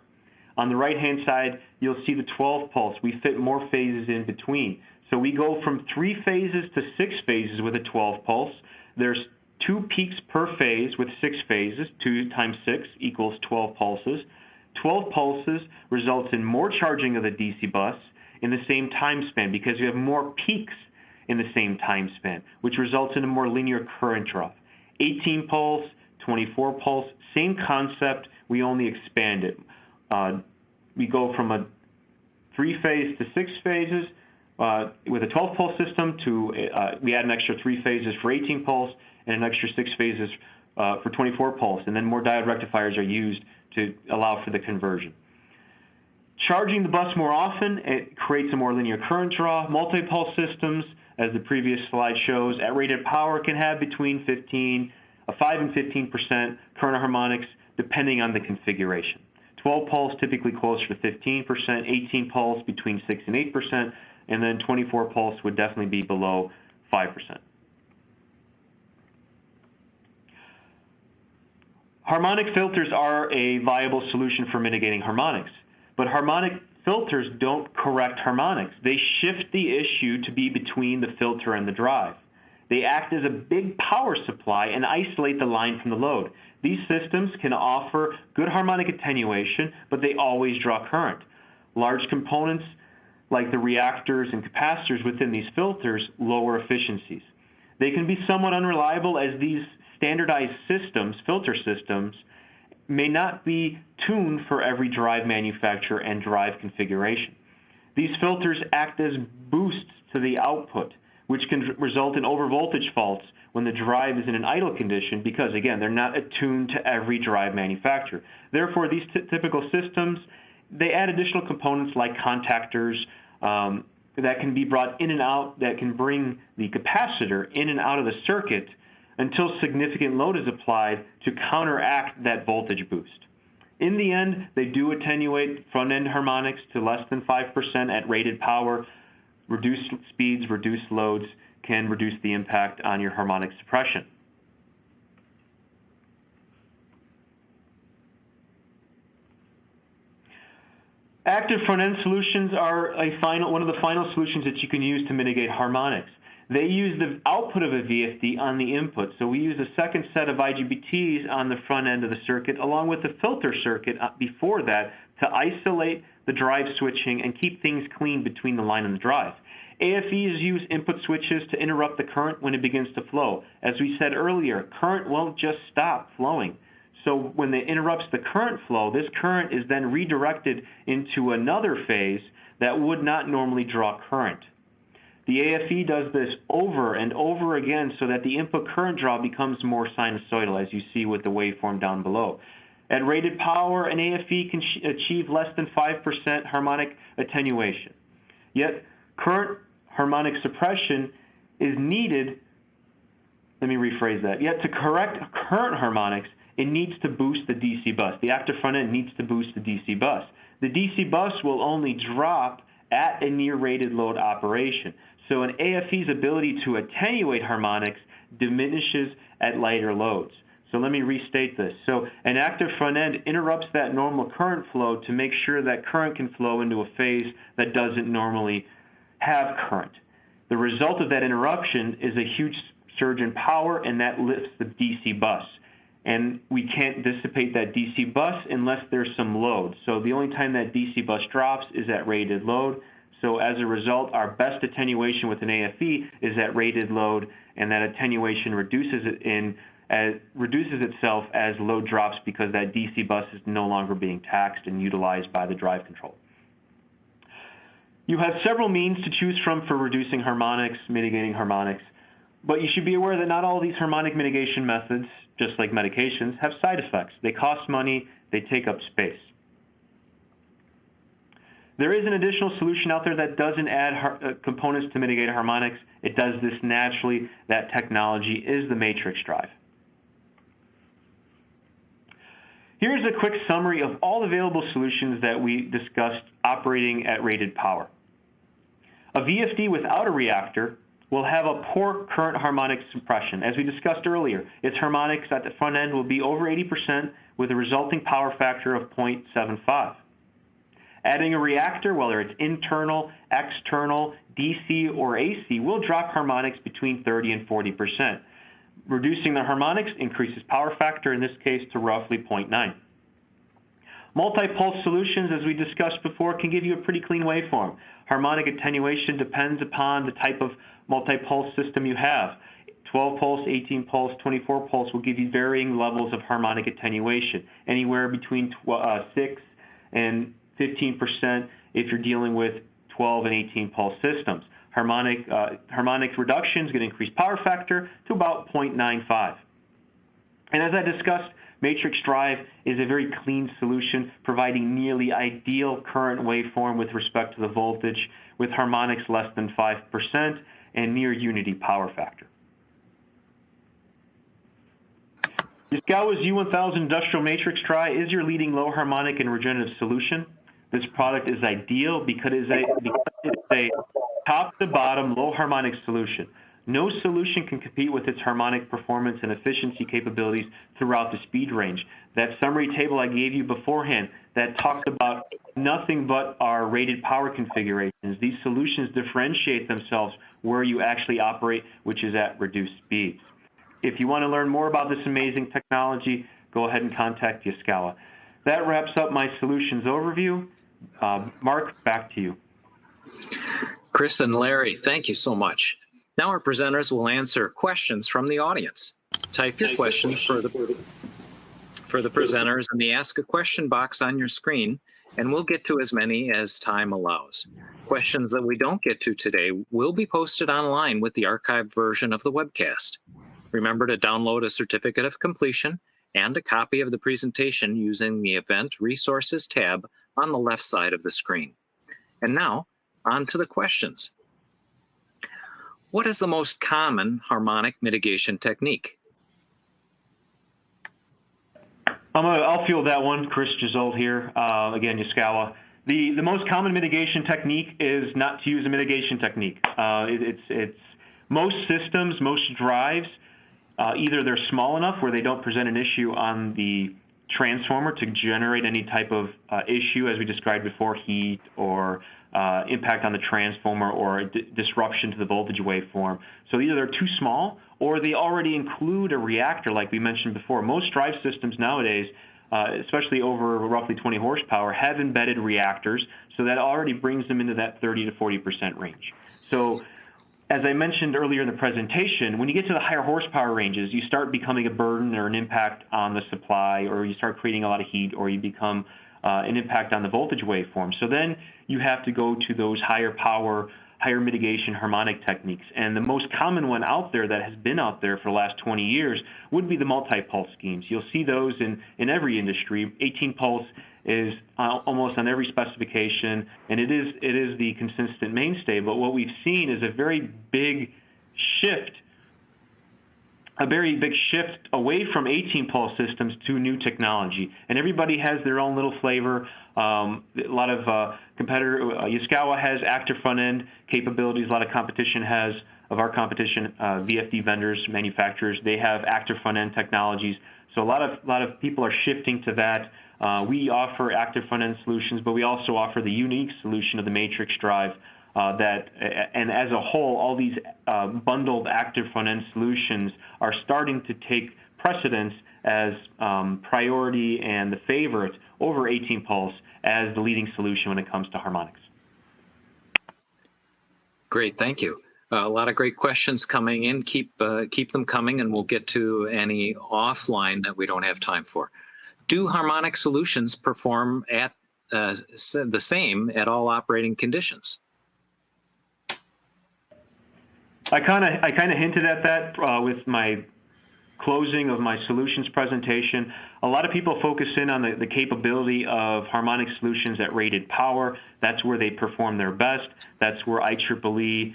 On the right-hand side, you'll see the 12-pulse. We fit more phases in between. So we go from 3 phases to 6 phases with a 12-pulse. There's 2 peaks per phase with 6 phases. 2 times 6 equals 12 pulses. 12 pulses results in more charging of the DC bus in the same time span because you have more peaks in the same time span, which results in a more linear current draw. 18 pulse, 24 pulse, same concept, we only expand it. We go from a 3-phase to 6 phases with a 12-pulse system to we add an extra 3 phases for 18 pulse and an extra 6 phases for 24 pulse, and then more diode rectifiers are used to allow for the conversion. Charging the bus more often, it creates a more linear current draw. Multi-pulse systems, as the previous slide shows, at rated power can have between 5 and 15% current harmonics depending on the configuration. 12 pulse typically closer to 15%, 18 pulse between 6 and 8%, and then 24 pulse would definitely be below 5%. Harmonic filters are a viable solution for mitigating harmonics, but harmonic filters don't correct harmonics. They shift the issue to be between the filter and the drive. They act as a big power supply and isolate the line from the load. These systems can offer good harmonic attenuation, but they always draw current. Large components like the reactors and capacitors within these filters lower efficiencies. They can be somewhat unreliable as these standardized systems, filter systems, may not be tuned for every drive manufacturer and drive configuration. These filters act as boosts to the output, which can result in overvoltage faults when the drive is in an idle condition because, again, they're not attuned to every drive manufacturer. Therefore, these typical systems, they add additional components like contactors that can be brought in and out, that can bring the capacitor in and out of the circuit until significant load is applied to counteract that voltage boost. In the end, they do attenuate front-end harmonics to less than 5% at rated power. Reduced speeds, reduced loads can reduce the impact on your harmonic suppression. Active front-end solutions are one of the final solutions that you can use to mitigate harmonics. They use the output of a VFD on the input. So we use a second set of IGBTs on the front end of the circuit, along with the filter circuit before that, to isolate the drive switching and keep things clean between the line and the drive. AFEs use input switches to interrupt the current when it begins to flow. As we said earlier, current won't just stop flowing. So when it interrupts the current flow, this current is then redirected into another phase that would not normally draw current. The AFE does this over and over again so that the input current draw becomes more sinusoidal, as you see with the waveform down below. At rated power, an AFE can achieve less than 5% harmonic attenuation. Yet current harmonic suppression is needed. Let me rephrase that. Yet to correct current harmonics, it needs to boost the DC bus. The active front end needs to boost the DC bus. The DC bus will only drop at a near rated load operation. So an AFE's ability to attenuate harmonics diminishes at lighter loads. So let me restate this. So an active front end interrupts that normal current flow to make sure that current can flow into a phase that doesn't normally have current. The result of that interruption is a huge surge in power, and that lifts the DC bus. And we can't dissipate that DC bus unless there's some load. So the only time that DC bus drops is at rated load. So as a result, our best attenuation with an AFE is at rated load, and that attenuation reduces itself as load drops because that DC bus is no longer being taxed and utilized by the drive control. You have several means to choose from for reducing harmonics, mitigating harmonics, but you should be aware that not all of these harmonic mitigation methods, just like medications, have side effects. They cost money, they take up space. There is an additional solution out there that doesn't add components to mitigate harmonics. It does this naturally. That technology is the matrix drive. Here's a quick summary of all available solutions that we discussed operating at rated power. A VFD without a reactor will have a poor current harmonic suppression. As we discussed earlier, its harmonics at the front end will be over 80% with a resulting power factor of 0.75. Adding a reactor, whether it's internal, external, DC, or AC, will drop harmonics between 30 and 40%. Reducing the harmonics increases power factor, in this case, to roughly 0.9. Multi-pulse solutions, as we discussed before, can give you a pretty clean waveform. Harmonic attenuation depends upon the type of multi-pulse system you have. 12 pulse, 18 pulse, 24 pulse will give you varying levels of harmonic attenuation, anywhere between 6 and 15% if you're dealing with 12 and 18 pulse systems. Harmonic reduction is going to increase power factor to about 0.95. And as I discussed, matrix drive is a very clean solution, providing nearly ideal current waveform with respect to the voltage, with harmonics less than 5% and near unity power factor. Yaskawa's U1000 Industrial Matrix Tri is your leading low harmonic and regenerative solution. This product is ideal because it's a top-to-bottom low harmonic solution. No solution can compete with its harmonic performance and efficiency capabilities throughout the speed range. That summary table I gave you beforehand that talked about nothing but our rated power configurations. These solutions differentiate themselves where you actually operate, which is at reduced speeds. If you want to learn more about this amazing technology, go ahead and contact Yaskawa. That wraps up my solutions overview. Mark, back to you. Chris and Larry, thank you so much. Now our presenters will answer questions from the audience. Type your questions for the presenters in the Ask a Question box on your screen, and we'll get to as many as time allows. Questions that we don't get to today will be posted online with the archived version of the webcast. Remember to download a certificate of completion and a copy of the presentation using the Event Resources tab on the left side of the screen. And now, on to the questions. What is the most common harmonic mitigation technique? I'll field that one. Chris Gezold here. Again, Yaskawa. The most common mitigation technique is not to use a mitigation technique. It's most systems, most drives, either they're small enough where they don't present an issue on the transformer to generate any type of issue, as we described before, heat or impact on the transformer or disruption to the voltage waveform. So either they're too small or they already include a reactor, like we mentioned before. Most drive systems nowadays, especially over roughly 20 horsepower, have embedded reactors, so that already brings them into that 30 to 40% range. So as I mentioned earlier in the presentation, when you get to the higher horsepower ranges, you start becoming a burden or an impact on the supply, or you start creating a lot of heat, or you become an impact on the voltage waveform. So then you have to go to those higher power, higher mitigation harmonic techniques. And the most common one out there that has been out there for the last 20 years would be the multi-pulse schemes. You'll see those in every industry. 18 pulse is almost on every specification, and it is the consistent mainstay. But what we've seen is a very big shift away from 18 pulse systems to new technology. And everybody has their own little flavor. A lot of Yaskawa has active front end capabilities. A lot of competition has, of our competition, VFD vendors, manufacturers, they have active front end technologies. So a lot of people are shifting to that. We offer active front end solutions, but we also offer the unique solution of the matrix drive. And as a whole, all these bundled active front end solutions are starting to take precedence as priority and the favorite over 18 pulse as the leading solution when it comes to harmonics. Great, thank you. A lot of great questions coming in. Keep them coming, and we'll get to any offline that we don't have time for. Do harmonic solutions perform at the same at all operating conditions? I kind of hinted at that with my closing of my solutions presentation. A lot of people focus in on the capability of harmonic solutions at rated power. That's where they perform their best. That's where IEEE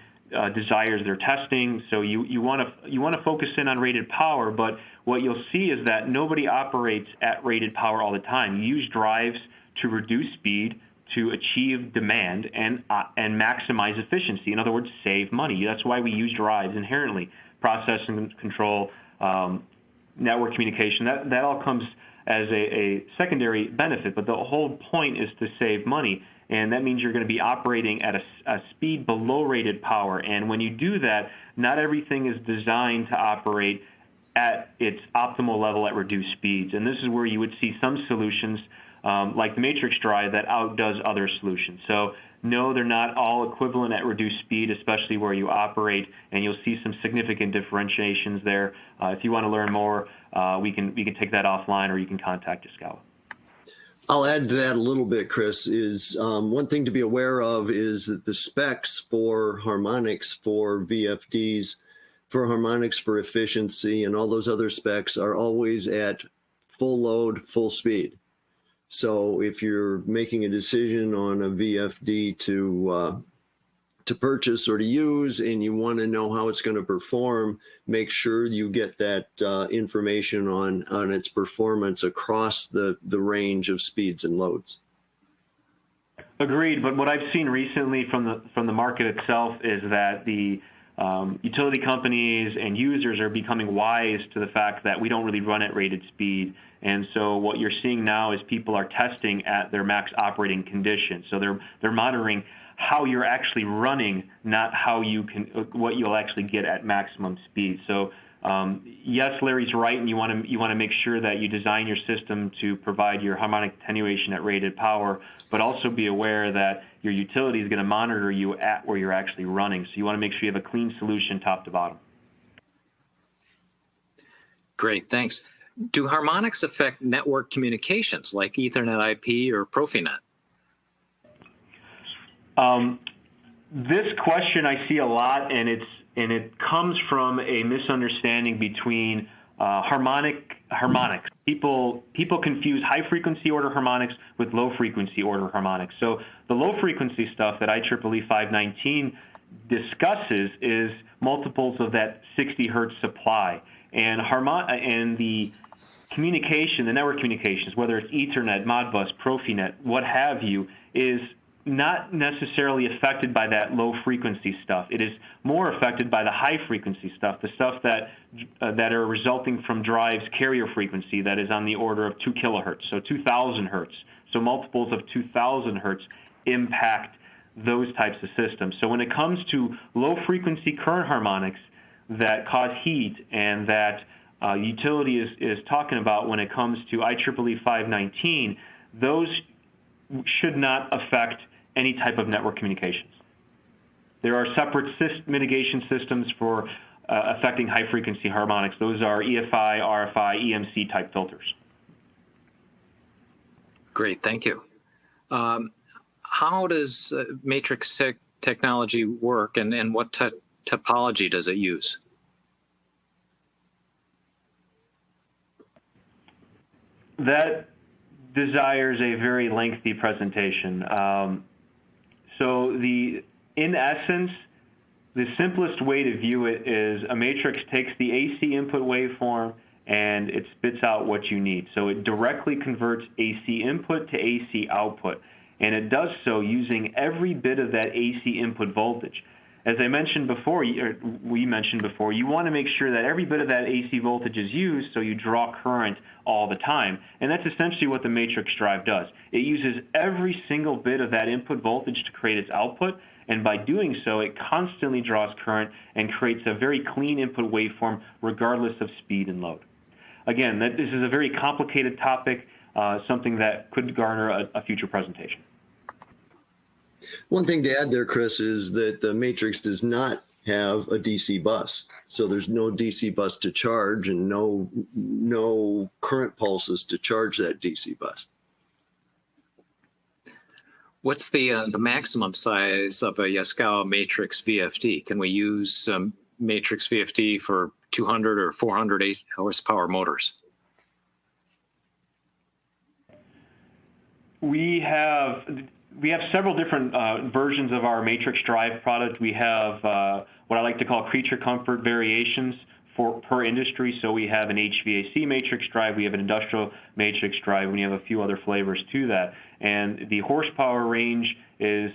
desires their testing. So you want to focus in on rated power, but what you'll see is that nobody operates at rated power all the time. You use drives to reduce speed, to achieve demand, and maximize efficiency. In other words, save money. That's why we use drives inherently. Process and control, network communication, that all comes as a secondary benefit, but the whole point is to save money. And that means you're going to be operating at a speed below rated power. And when you do that, not everything is designed to operate at its optimal level at reduced speeds. And this is where you would see some solutions like the matrix drive that outdoes other solutions. So no, they're not all equivalent at reduced speed, especially where you operate, and you'll see some significant differentiations there. If you want to learn more, we can take that offline, or you can contact Yaskawa. I'll add to that a little bit, Chris, is one thing to be aware of is that the specs for harmonics, for VFDs, for harmonics for efficiency, and all those other specs are always at full load, full speed. So if you're making a decision on a VFD to purchase or to use, and you want to know how it's going to perform, make sure you get that information on its performance across the range of speeds and loads. Agreed. But what I've seen recently from the market itself is that the utility companies and users are becoming wise to the fact that we don't really run at rated speed. And so what you're seeing now is people are testing at their max operating conditions. So they're monitoring how you're actually running, not how what you'll actually get at maximum speed. So yes, Larry's right, and you want to make sure that you design your system to provide your harmonic attenuation at rated power, but also be aware that your utility is going to monitor you at where you're actually running. So you want to make sure you have a clean solution top to bottom. Great, thanks. Do harmonics affect network communications like Ethernet IP or Profinet? This question I see a lot, and it comes from a misunderstanding between harmonics. People confuse high frequency order harmonics with low frequency order harmonics. So the low frequency stuff that IEEE 519 discusses is multiples of that 60 hertz supply, and the communication, the network communications, whether it's Ethernet, Modbus, Profinet, what have you, is not necessarily affected by that low frequency stuff. It is more affected by the high frequency stuff, the stuff that are resulting from drives carrier frequency that is on the order of 2 kilohertz, so 2,000 hertz. So multiples of 2,000 hertz impact those types of systems. So when it comes to low frequency current harmonics that cause heat and that utility is talking about when it comes to IEEE 519, those should not affect any type of network communications. There are separate mitigation systems for affecting high frequency harmonics. Those are EFI, RFI, EMC type filters. Great, thank you. How does matrix technology work, and what topology does it use? That desires a very lengthy presentation. So in essence, the simplest way to view it is a matrix takes the AC input waveform and it spits out what you need. So it directly converts AC input to AC output, and it does so using every bit of that AC input voltage. As I mentioned before, we mentioned before, you want to make sure that every bit of that AC voltage is used so you draw current all the time. And that's essentially what the matrix drive does. It uses every single bit of that input voltage to create its output, and by doing so, it constantly draws current and creates a very clean input waveform regardless of speed and load. Again, this is a very complicated topic, something that could garner a future presentation. One thing to add there, Chris, is that the matrix does not have a DC bus. So there's no DC bus to charge and no current pulses to charge that DC bus. What's the maximum size of a Yaskawa matrix VFD? Can we use matrix VFD for 200 or 408 horsepower motors? We have several different versions of our matrix drive product. We have what I like to call creature comfort variations per industry. So we have an HVAC matrix drive, we have an industrial matrix drive, and we have a few other flavors to that. And the horsepower range is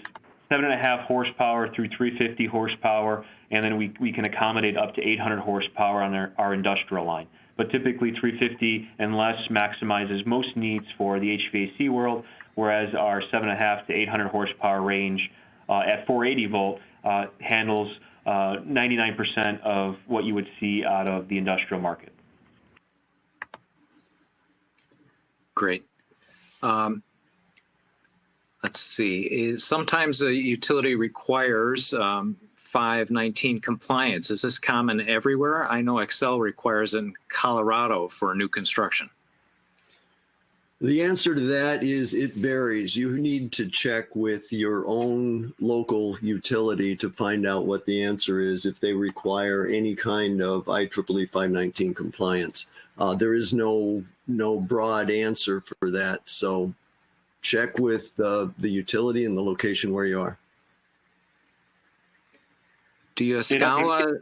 7.5 horsepower through 350 horsepower, and then we can accommodate up to 800 horsepower on our industrial line. But typically 350 and less maximizes most needs for the HVAC world, whereas our 7.5 to 800 horsepower range at 480 volt handles 99% of what you would see out of the industrial market. Great. Let's see. Sometimes a utility requires 519 compliance. Is this common everywhere? I know Excel requires in Colorado for new construction. The answer to that is it varies. You need to check with your own local utility to find out what the answer is if they require any kind of IEEE 519 compliance. There is no broad answer for that, so check with the utility and the location where you are. Do you Yaskawa?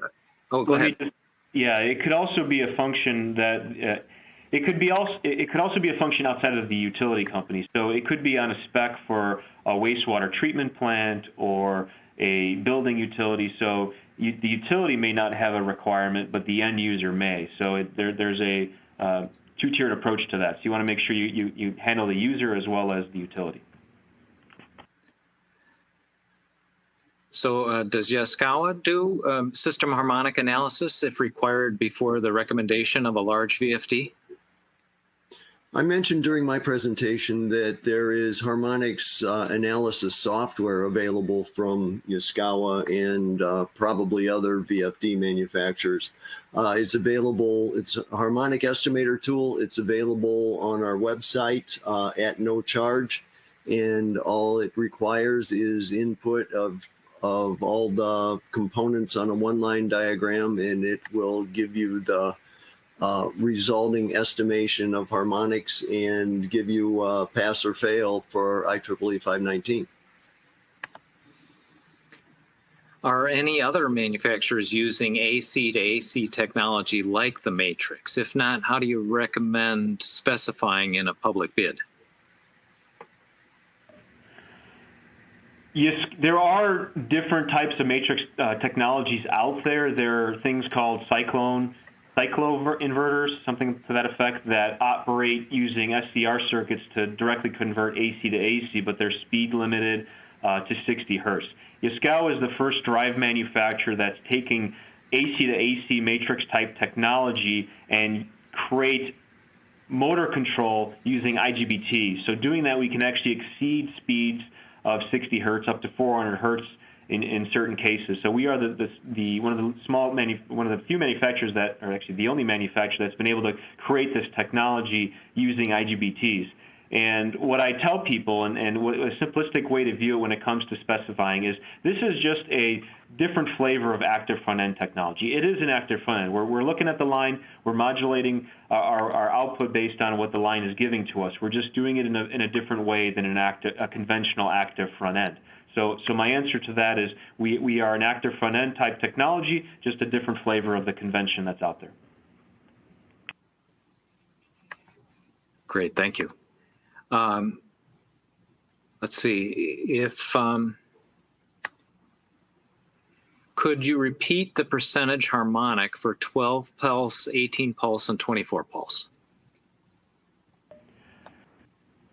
Oh, go ahead. Yeah, it could also be a function that it could also be a function outside of the utility company. So it could be on a spec for a wastewater treatment plant or a building utility. So the utility may not have a requirement, but the end user may. So there's a two-tiered approach to that. So you want to make sure you handle the user as well as the utility. So does Yaskawa do system harmonic analysis if required before the recommendation of a large VFD? I mentioned during my presentation that there is harmonics analysis software available from Yaskawa and probably other VFD manufacturers. It's available, it's a Harmonic Estimator tool. It's available on our website at no charge, and all it requires is input of all the components on a one-line diagram, and it will give you the resulting estimation of harmonics and give you pass or fail for IEEE 519. Are any other manufacturers using AC to AC technology like the matrix? If not, how do you recommend specifying in a public bid? Yes, there are different types of matrix technologies out there. There are things called cyclo inverters, something to that effect, that operate using SCR circuits to directly convert AC to AC, but they're speed limited to 60 hertz. Yaskawa is the first drive manufacturer that's taking AC to AC matrix type technology and create motor control using IGBT. So doing that, we can actually exceed speeds of 60 hertz up to 400 hertz in certain cases. So we are one of the few manufacturers that, or actually the only manufacturer that's been able to create this technology using IGBTs. And what I tell people, and what a simplistic way to view it when it comes to specifying, is this is just a different flavor of active front-end technology. It is an active front-end. We're looking at the line. We're modulating our output based on what the line is giving to us. We're just doing it in a different way than a conventional active front-end. So my answer to that is we are an active front-end type technology, just a different flavor of the convention that's out there. Great, thank you. Let's see, if could you repeat the percentage harmonic for 12 pulse, 18 pulse, and 24 pulse?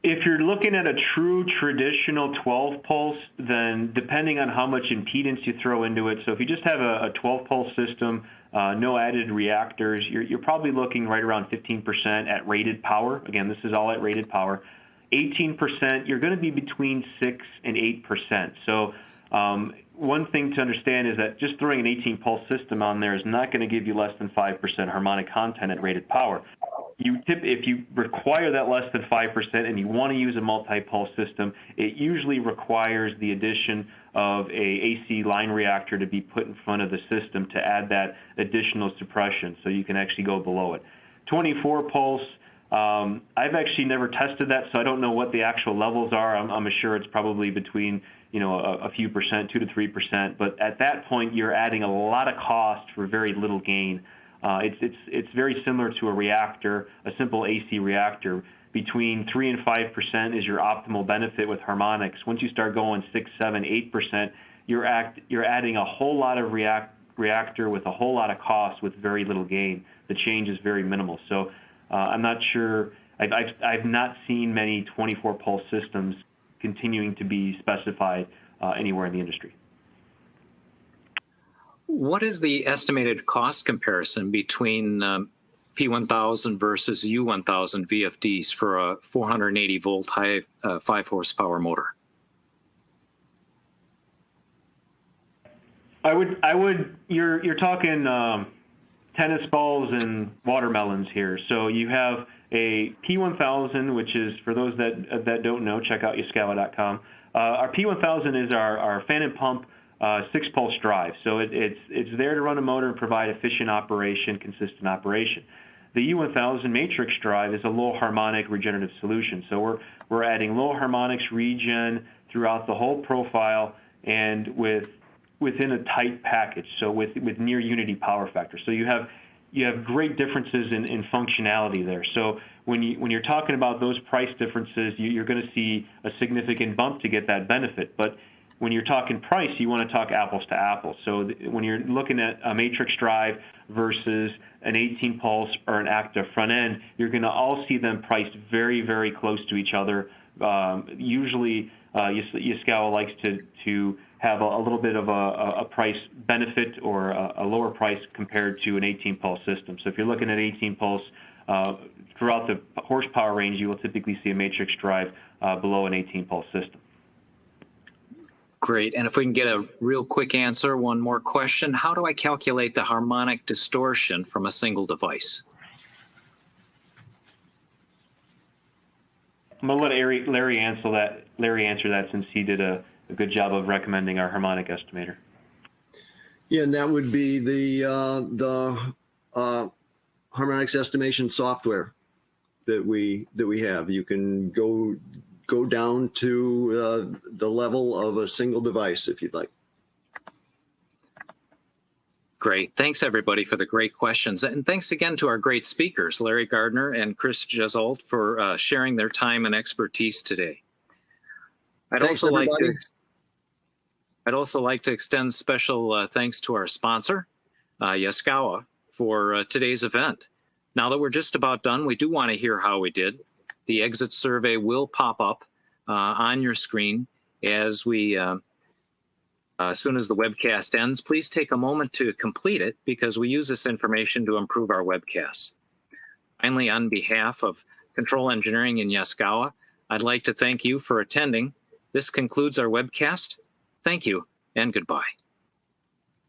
If you're looking at a true traditional 12 pulse, then depending on how much impedance you throw into it, so if you just have a 12 pulse system, no added reactors, you're probably looking right around 15% at rated power. Again, this is all at rated power. 18%, you're going to be between 6 and 8%. So one thing to understand is that just throwing an 18 pulse system on there is not going to give you less than 5% harmonic content at rated power. If you require that less than 5% and you want to use a multi-pulse system, it usually requires the addition of a AC line reactor to be put in front of the system to add that additional suppression so you can actually go below it. 24 pulse, I've actually never tested that, so I don't know what the actual levels are. I'm sure it's probably between a few percent, 2 to 3%. But at that point, you're adding a lot of cost for very little gain. It's very similar to a reactor, a simple AC reactor. Between 3 and 5% is your optimal benefit with harmonics. Once you start going 6, 7, 8%, you're adding a whole lot of reactor with a whole lot of cost with very little gain. The change is very minimal. So I'm not sure. I've not seen many 24 pulse systems continuing to be specified anywhere in the industry. What is the estimated cost comparison between P1000 versus U1000 VFDs for a 480 volt high 5 horsepower motor? You're talking tennis balls and watermelons here. So you have a P1000, which is, for those that don't know, check out Yaskawa.com. Our P1000 is our fan and pump 6-pulse drive. So it's there to run a motor and provide efficient operation, consistent operation. The U1000 matrix drive is a low harmonic regenerative solution. So we're adding low harmonics regen throughout the whole profile and within a tight package, so with near unity power factor. So you have great differences in functionality there. So when you're talking about those price differences, you're going to see a significant bump to get that benefit. But when you're talking price, you want to talk apples to apples. So when you're looking at a matrix drive versus an 18 pulse or an active front end, you're going to all see them priced very, very close to each other. Usually, Yaskawa likes to have a little bit of a price benefit or a lower price compared to an 18 pulse system. So if you're looking at 18 pulse, throughout the horsepower range, you will typically see a matrix drive below an 18 pulse system. Great. And if we can get a real quick answer, one more question. How do I calculate the harmonic distortion from a single device? I'm going to let Larry answer that since he did a good job of recommending our Harmonic Estimator. Yeah, and that would be the Harmonics estimation software that we have. You can go down to the level of a single device if you'd like. Great. Thanks, everybody, for the great questions. And thanks again to our great speakers, Larry Gardner and Chris Jezolt, for sharing their time and expertise today. Thanks, everybody. I'd also like to extend special thanks to our sponsor, Yaskawa, for today's event. Now that we're just about done, we do want to hear how we did. The exit survey will pop up on your screen as soon as the webcast ends. Please take a moment to complete it because we use this information to improve our webcasts. Finally, on behalf of Control Engineering in Yaskawa, I'd like to thank you for attending. This concludes our webcast. Thank you and goodbye.